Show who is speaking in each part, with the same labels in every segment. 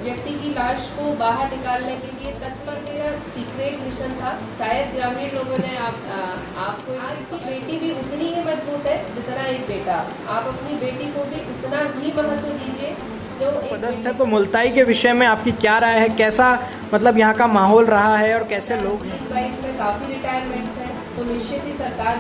Speaker 1: व्यक्ति की लाश को बाहर निकालने के लिए तत्पर मेरा सीक्रेट मिशन था। शायद ग्रामीण लोगों ने आपको आज की बेटी भी उतनी ही मजबूत है जितना एक बेटा। आप अपनी बेटी को भी उतना ही महत्व दीजिए जो
Speaker 2: पदस्थ है। तो मुल्ताई के विषय में आपकी क्या राय है, कैसा मतलब यहाँ का माहौल रहा है और कैसे लोग हैं?
Speaker 1: 2022 में काफ़ी रिटायरमेंट्स हैं, तो निश्चित ही सरकार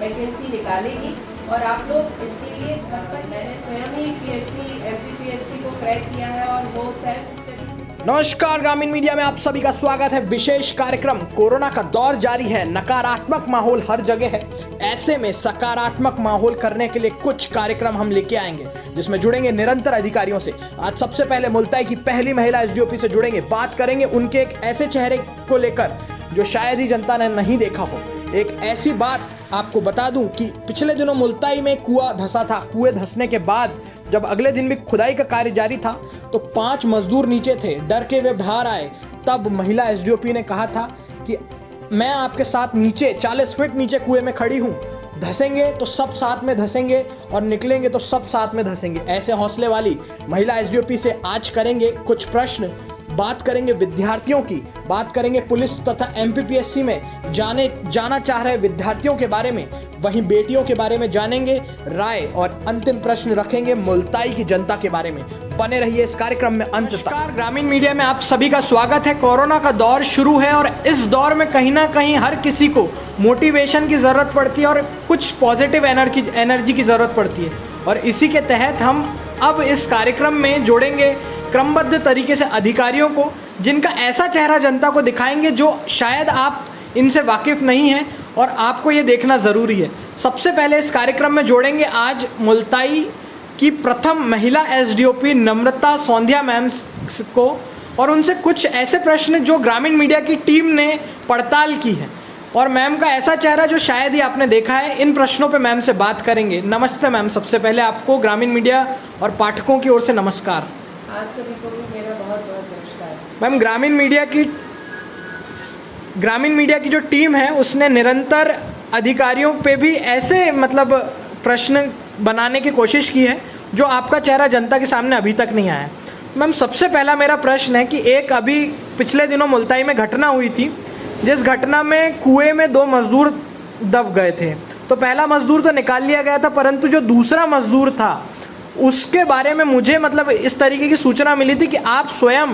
Speaker 1: वैकेंसी निकालेगी और आप लोग इसके लिए तत्पर। मैंने स्वयं ही PSC MPPSC को क्रैक किया है और वो सेल्फ स्टडी।
Speaker 2: नमस्कार, ग्रामीण मीडिया में आप सभी का स्वागत है। विशेष कार्यक्रम। कोरोना का दौर जारी है, नकारात्मक माहौल हर जगह है। ऐसे में सकारात्मक माहौल करने के लिए कुछ कार्यक्रम हम लेके आएंगे जिसमें जुड़ेंगे निरंतर अधिकारियों से। आज सबसे पहले मुल्ताई की पहली महिला SDOP से जुड़ेंगे, बात करेंगे उनके एक ऐसे चेहरे को लेकर जो शायद ही जनता ने नहीं देखा हो। एक ऐसी बात आपको बता दूं कि पिछले दिनों मुल्ताई में कुआं धंसा था। कुएं धंसने के बाद जब अगले दिन भी खुदाई का कार्य जारी था तो 5 मजदूर नीचे थे, डर के वे बाहर आए। तब महिला SDOP ने कहा था कि मैं आपके साथ नीचे 40 फीट नीचे कुएं में खड़ी हूं, धंसेंगे तो सब साथ में धंसेंगे और निकलेंगे तो सब साथ में धंसेंगे। ऐसे हौसले वाली महिला SDOP से आज करेंगे कुछ प्रश्न। बात करेंगे विद्यार्थियों की, बात करेंगे पुलिस तथा MPPSC में जाना चाह रहे विद्यार्थियों के बारे में, वहीं बेटियों के बारे में जानेंगे राय और अंतिम प्रश्न रखेंगे मुल्ताई की जनता के बारे में। बने रहिए इस कार्यक्रम में अंत तक। ग्रामीण मीडिया में आप सभी का स्वागत है। कोरोना का दौर शुरू है और इस दौर में कहीं ना कहीं हर किसी को मोटिवेशन की ज़रूरत पड़ती है और कुछ पॉजिटिव एनर्जी की ज़रूरत पड़ती है। और इसी के तहत हम अब इस कार्यक्रम में जोड़ेंगे क्रमबद्ध तरीके से अधिकारियों को, जिनका ऐसा चेहरा जनता को दिखाएंगे जो शायद आप इनसे वाकिफ नहीं हैं और आपको ये देखना ज़रूरी है। सबसे पहले इस कार्यक्रम में जोड़ेंगे आज मुल्ताई की प्रथम महिला SDOP नम्रता सौंधिया मैम को और उनसे कुछ ऐसे प्रश्न जो ग्रामीण मीडिया की टीम ने पड़ताल की है और मैम का ऐसा चेहरा जो शायद ही आपने देखा है। इन प्रश्नों पे मैम से बात करेंगे। नमस्ते मैम, सबसे पहले आपको ग्रामीण मीडिया और पाठकों की ओर से नमस्कार।
Speaker 1: आप सभी को मेरा बहुत बहुत नमस्कार।
Speaker 2: मैम, ग्रामीण मीडिया की जो टीम है उसने निरंतर अधिकारियों पे भी ऐसे मतलब प्रश्न बनाने की कोशिश की है जो आपका चेहरा जनता के सामने अभी तक नहीं आया। मैम, सबसे पहला मेरा प्रश्न है कि एक अभी पिछले दिनों मुल्ताई में घटना हुई थी, जिस घटना में कुएं में 2 मजदूर दब गए थे। तो पहला मजदूर तो निकाल लिया गया था, परंतु जो दूसरा मजदूर था उसके बारे में मुझे मतलब इस तरीके की सूचना मिली थी कि आप स्वयं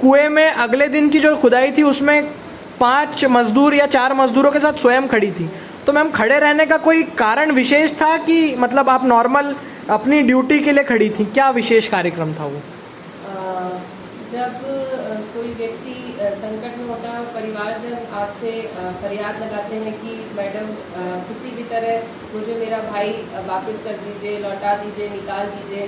Speaker 2: कुएं में अगले दिन की जो खुदाई थी उसमें 5 मजदूर या 4 मजदूरों के साथ स्वयं खड़ी थी। तो मैम, खड़े रहने का कोई कारण विशेष था कि मतलब आप नॉर्मल अपनी ड्यूटी के लिए खड़ी थी? क्या विशेष कार्यक्रम था वो?
Speaker 1: जब कोई व्यक्ति संकट में होता है और परिवारजन आपसे फरियाद लगाते हैं कि मैडम किसी भी तरह मुझे मेरा भाई वापस कर दीजिए, लौटा दीजिए, निकाल दीजिए,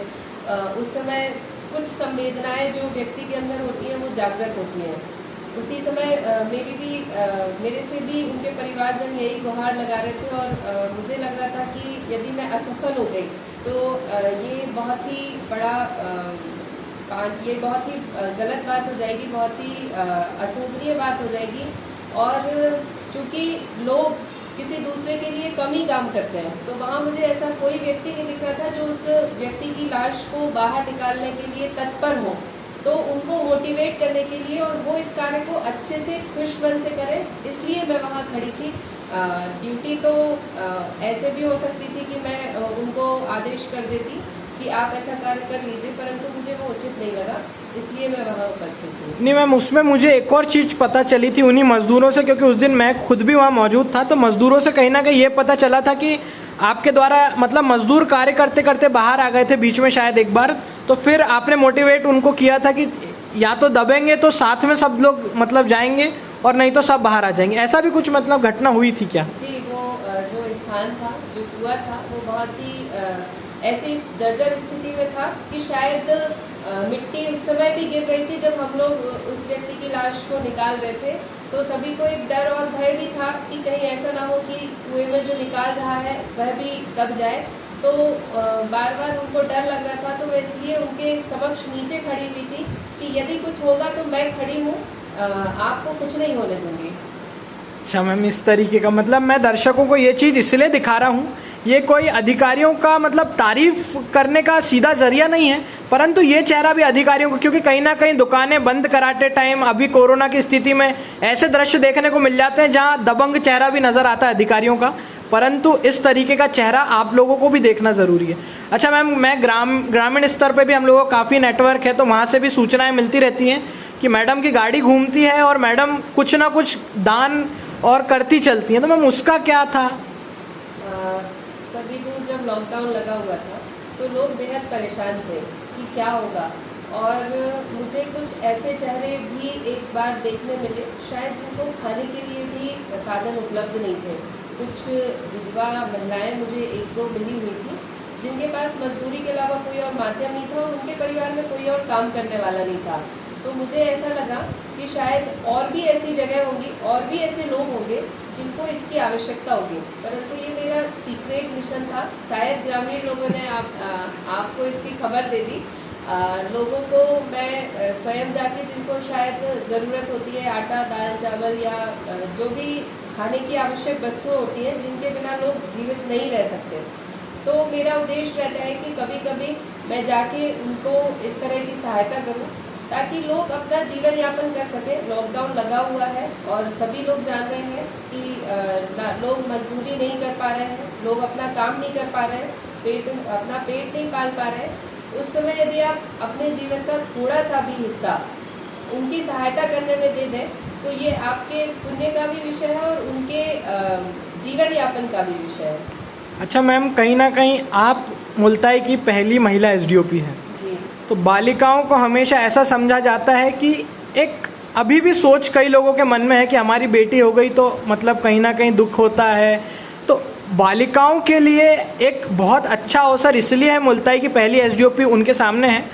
Speaker 1: उस समय कुछ संवेदनाएं जो व्यक्ति के अंदर होती हैं वो जागृत होती हैं। उसी समय मेरे से भी उनके परिवारजन यही गुहार लगा रहे थे और मुझे लग रहा था कि यदि मैं असफल हो गई तो ये बहुत ही बड़ा ये बहुत ही गलत बात हो जाएगी, बहुत ही अशोभनीय बात हो जाएगी। और चूंकि लोग किसी दूसरे के लिए कम ही काम करते हैं तो वहाँ मुझे ऐसा कोई व्यक्ति नहीं दिख रहा था जो उस व्यक्ति की लाश को बाहर निकालने के लिए तत्पर हो, तो उनको मोटिवेट करने के लिए और वो इस कार्य को अच्छे से खुश मन से करें, इसलिए मैं वहाँ खड़ी थी। ड्यूटी तो ऐसे भी हो सकती थी कि मैं उनको आदेश कर देती कि आप ऐसा कार्य कर लीजिए, परंतु मुझे वो उचित नहीं लगा, इसलिए मैं वहाँ उपस्थित हूँ।
Speaker 2: नहीं मैम, उसमें मुझे एक और चीज़ पता चली थी उन्हीं मजदूरों से, क्योंकि उस दिन मैं खुद भी वहाँ मौजूद था। तो मजदूरों से कहीं ना कहीं ये पता चला था कि आपके द्वारा मतलब मजदूर कार्य करते करते बाहर आ गए थे बीच में शायद एक बार, तो फिर आपने मोटिवेट उनको किया था कि या तो दबेंगे तो साथ में सब लोग मतलब जाएंगे और नहीं तो सब बाहर आ जाएंगे। ऐसा भी कुछ मतलब घटना हुई थी क्या?
Speaker 1: जी, वो जो स्थान था, जो कुआं था, वो बहुत ही ऐसी जर्जर स्थिति में था कि शायद मिट्टी उस समय भी गिर रही थी जब हम लोग उस व्यक्ति की लाश को निकाल रहे थे। तो सभी को एक डर और भय भी था कि कहीं ऐसा ना हो कि कुएं में जो निकाल रहा है वह भी दब जाए। तो बार बार उनको डर लग रहा था, तो मैं इसलिए उनके समक्ष नीचे खड़ी हुई थी कि यदि कुछ होगा तो मैं खड़ी हूँ, आपको कुछ नहीं होने दूंगी।
Speaker 2: अच्छा मैम, इस तरीके का मतलब मैं दर्शकों को ये चीज़ इसलिए दिखा रहा हूँ, ये कोई अधिकारियों का मतलब तारीफ करने का सीधा जरिया नहीं है, परंतु ये चेहरा भी अधिकारियों को, क्योंकि कहीं ना कहीं दुकानें बंद कराते टाइम अभी कोरोना की स्थिति में ऐसे दृश्य देखने को मिल जाते हैं जहां दबंग चेहरा भी नजर आता है अधिकारियों का, परंतु इस तरीके का चेहरा आप लोगों को भी देखना ज़रूरी है। अच्छा मैम, मैं ग्रामीण स्तर पे भी हम लोगों को काफ़ी नेटवर्क है, तो वहाँ से भी सूचनाएं मिलती रहती हैं कि मैडम की गाड़ी घूमती है और मैडम कुछ ना कुछ दान और करती चलती हैं, तो मैम उसका क्या था?
Speaker 1: सभी दूर जब लॉकडाउन लगा हुआ था तो लोग बेहद परेशान थे कि क्या होगा, और मुझे कुछ ऐसे चेहरे भी एक बार देखने मिले शायद जिनको खाने के लिए भी साधन उपलब्ध नहीं थे। कुछ विधवा महिलाएं मुझे एक दो मिली हुई थी जिनके पास मजदूरी के अलावा कोई और माध्यम नहीं था और उनके परिवार में कोई और काम करने वाला नहीं था। तो मुझे ऐसा लगा कि शायद और भी ऐसी जगह होंगी और भी ऐसे लोग होंगे जिनको इसकी आवश्यकता होगी, परंतु ये मेरा सीक्रेट मिशन था। शायद ग्रामीण लोगों ने आपको इसकी खबर दे दी। लोगों को मैं स्वयं जाके जिनको शायद ज़रूरत होती है आटा दाल चावल या जो भी खाने की आवश्यक वस्तुएं होती हैं जिनके बिना लोग जीवित नहीं रह सकते, तो मेरा उद्देश्य रहता है कि कभी कभी मैं जाके उनको इस तरह की सहायता करूं ताकि लोग अपना जीवन यापन कर सकें। लॉकडाउन लगा हुआ है और सभी लोग जान रहे हैं कि लोग मजदूरी नहीं कर पा रहे हैं, लोग अपना काम नहीं कर पा रहे हैं, अपना पेट नहीं पाल पा रहे हैं। उस समय यदि आप अपने जीवन का थोड़ा सा भी हिस्सा उनकी सहायता करने में दे दें तो ये आपके पुण्य का भी विषय है और उनके जीवन यापन का भी विषय है।
Speaker 2: अच्छा मैम, कहीं ना कहीं आप मुल्ताई की पहली महिला एसडीओपी हैं,
Speaker 1: जी। तो
Speaker 2: बालिकाओं को हमेशा ऐसा समझा जाता है कि एक अभी भी सोच कई लोगों के मन में है कि हमारी बेटी हो गई तो मतलब कहीं ना कहीं दुख होता है। तो बालिकाओं के लिए एक बहुत अच्छा अवसर इसलिए है, मुल्ताई की पहली एसडीओपी उनके सामने है,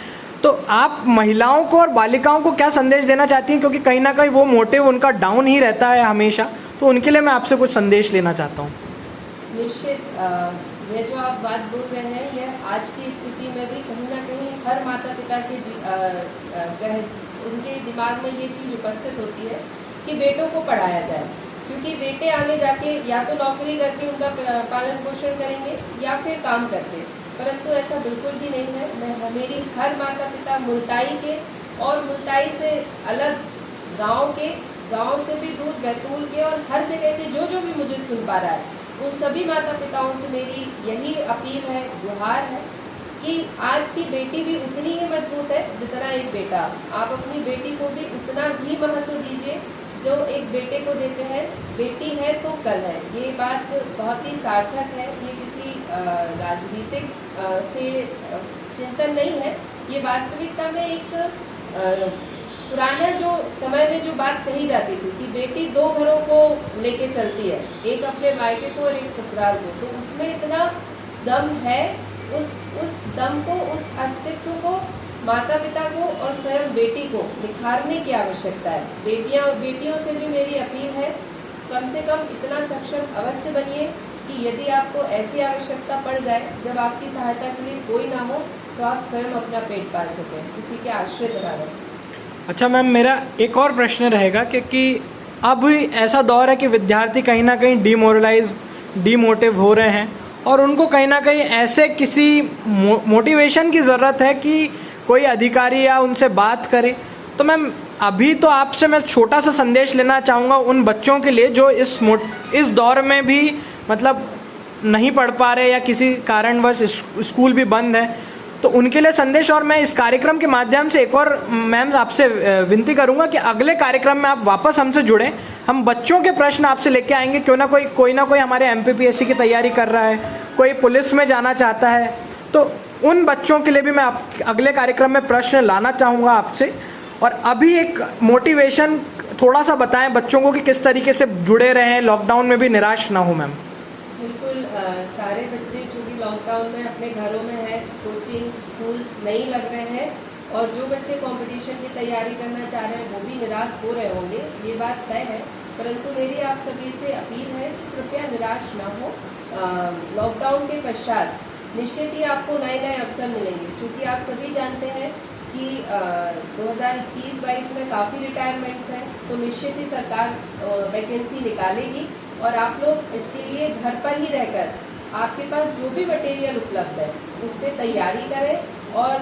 Speaker 2: तो आप महिलाओं को और बालिकाओं को क्या संदेश देना चाहती हैं? क्योंकि कहीं ना कहीं वो मोटिव उनका डाउन ही रहता है हमेशा, तो उनके लिए मैं आपसे कुछ संदेश लेना चाहता हूँ।
Speaker 1: निश्चित ये जो आप बात बोल रहे हैं यह आज की स्थिति में भी कहीं ना कहीं हर माता पिता के उनके दिमाग में ये चीज़ उपस्थित होती है कि बेटों को पढ़ाया जाए, क्योंकि बेटे आगे जाके या तो नौकरी करके उनका पालन पोषण करेंगे या फिर काम करके, परंतु ऐसा बिल्कुल भी नहीं है। मेरी हर माता पिता मुल्ताई के और मुल्ताई से अलग गांव से भी दूर बैतूल के और हर जगह के जो भी मुझे सुन पा रहा है उन सभी माता पिताओं से मेरी यही अपील है, गुहार है कि आज की बेटी भी उतनी ही मजबूत है जितना एक बेटा। आप अपनी बेटी को भी उतना ही महत्व दीजिए जो एक बेटे को देते हैं। बेटी है तो कल है, ये बात बहुत ही सार्थक है। ये किसी राजनीतिक से चिंतन नहीं है, ये वास्तविकता में एक पुराना जो समय में जो बात कही जाती थी कि बेटी दो घरों को लेके चलती है, एक अपने मायके को और एक ससुराल को, तो उसमें इतना दम है। उस दम को, उस अस्तित्व को माता पिता को और स्वयं बेटी को निखारने की आवश्यकता है। बेटियों से भी मेरी अपील है, कम से कम इतना सक्षम अवश्य बनिए कि यदि आपको ऐसी आवश्यकता पड़ जाए जब आपकी सहायता के लिए कोई ना हो तो आप स्वयं अपना पेट पाल सकें, किसी के आश्रित ना रहें।
Speaker 2: अच्छा मैम, मेरा एक और प्रश्न रहेगा क्योंकि अब ऐसा दौर है कि विद्यार्थी कहीं ना कहीं डीमोटिव हो रहे हैं और उनको कहीं ना कहीं ऐसे किसी मोटिवेशन की ज़रूरत है कि कोई अधिकारी या उनसे बात करे। तो मैम अभी तो आपसे मैं छोटा सा संदेश लेना चाहूँगा उन बच्चों के लिए जो इस दौर में भी मतलब नहीं पढ़ पा रहे या किसी कारणवश स्कूल भी बंद है, तो उनके लिए संदेश। और मैं इस कार्यक्रम के माध्यम से एक और मैम आपसे विनती करूंगा कि अगले कार्यक्रम में आप वापस हमसे जुड़ें, हम बच्चों के प्रश्न आपसे लेके आएंगे। क्यों ना कोई ना कोई हमारे एमपीपीएससी की तैयारी कर रहा है, कोई पुलिस में जाना चाहता है, तो उन बच्चों के लिए भी मैं अगले कार्यक्रम में प्रश्न लाना चाहूँगा आपसे। और अभी एक मोटिवेशन थोड़ा सा बताएं बच्चों को कि किस तरीके से जुड़े रहें, लॉकडाउन में भी निराश ना हो। मैम
Speaker 1: बिल्कुल, सारे बच्चे जो भी लॉकडाउन में अपने घरों में है, कोचिंग स्कूल्स नहीं लग रहे हैं और जो बच्चे कंपटीशन की तैयारी करना चाह रहे हैं वो भी निराश हो रहे होंगे, ये बात तय है। परंतु मेरी आप सभी से अपील है कृपया निराश ना हो। लॉकडाउन के पश्चात निश्चित ही आपको नए अवसर मिलेंगे, क्योंकि आप सभी जानते हैं कि 2021-22 में काफ़ी रिटायरमेंट्स हैं, तो निश्चित ही सरकार वैकेंसी निकालेगी और आप लोग इसके लिए घर पर ही रहकर आपके पास जो भी मटेरियल उपलब्ध है उससे तैयारी करें और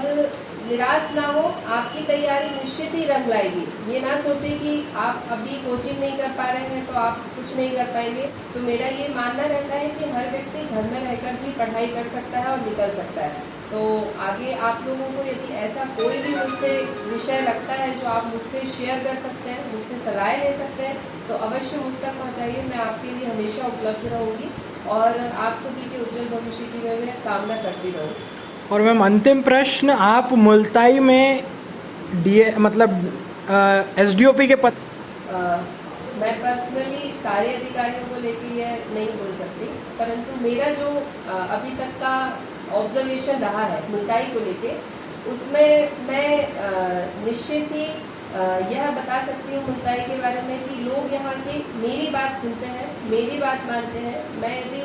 Speaker 1: निराश ना हो, आपकी तैयारी निश्चित ही रंग लाएगी। ये ना सोचे कि आप अभी कोचिंग नहीं कर पा रहे हैं तो आप कुछ नहीं कर पाएंगे। तो मेरा ये मानना रहता है कि हर व्यक्ति घर में रहकर भी पढ़ाई कर सकता है और निकल सकता है। तो आगे आप लोगों को यदि ऐसा कोई भी मुझसे विषय लगता है जो आप मुझसे शेयर कर सकते हैं, मुझसे सलाह ले सकते हैं, तो अवश्य मुझ तक पहुँचाइए। मैं आपके लिए हमेशा उपलब्ध रहूँगी और आप सभी के उज्जवल भविष्य की मैं कामना करती रहूँगी।
Speaker 2: और मैम अंतिम प्रश्न, आप मुल्ताई में डीए मतलब एसडीओपी के पद
Speaker 1: मैं पर्सनली सारे अधिकारियों को लेकर यह नहीं बोल सकती, परंतु मेरा जो अभी तक का ऑब्जर्वेशन रहा है मुल्ताई को लेके, उसमें मैं निश्चित ही यह बता सकती हूँ मुल्ताई के बारे में कि लोग यहाँ के मेरी बात सुनते हैं, मेरी बात मानते हैं। मैं यदि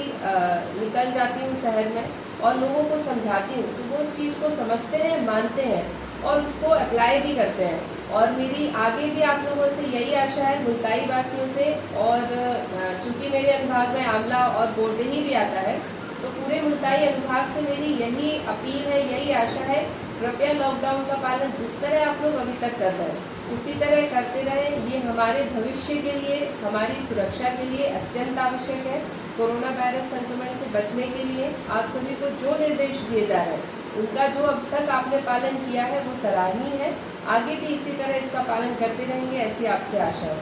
Speaker 1: निकल जाती हूँ शहर में और लोगों को समझाती हूँ तो वो उस चीज़ को समझते हैं, मानते हैं और उसको अप्लाई भी करते हैं। और मेरी आगे भी आप लोगों से यही आशा है, मुल्ताई वासियों से, और चूंकि मेरे अनुभाग में आमला और बोर्डही भी आता है, तो पूरे मुल्ताई अनुभाग से मेरी यही अपील है, यही आशा है, कृपया लॉकडाउन का पालन जिस तरह आप लोग अभी तक कर रहे हैं उसी तरह करते रहें। ये हमारे भविष्य के लिए, हमारी सुरक्षा के लिए अत्यंत आवश्यक है। कोरोना वायरस संक्रमण से बचने के लिए आप सभी को जो निर्देश दिए जा रहे हैं उनका जो अब तक आपने पालन किया है वो सराहनीय है। आगे भी इसी तरह इसका पालन करते रहेंगे, ऐसी आपसे आशा है।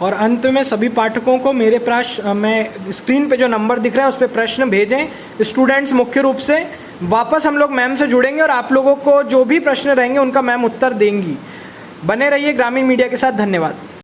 Speaker 2: और अंत में सभी पाठकों को मेरे प्रश्न, मैं स्क्रीन पे जो नंबर दिख रहा है उस पर प्रश्न भेजें। स्टूडेंट्स मुख्य रूप से वापस हम लोग मैम से जुड़ेंगे और आप लोगों को जो भी प्रश्न रहेंगे उनका मैम उत्तर देंगी। बने रहिए ग्रामीण मीडिया के साथ। धन्यवाद।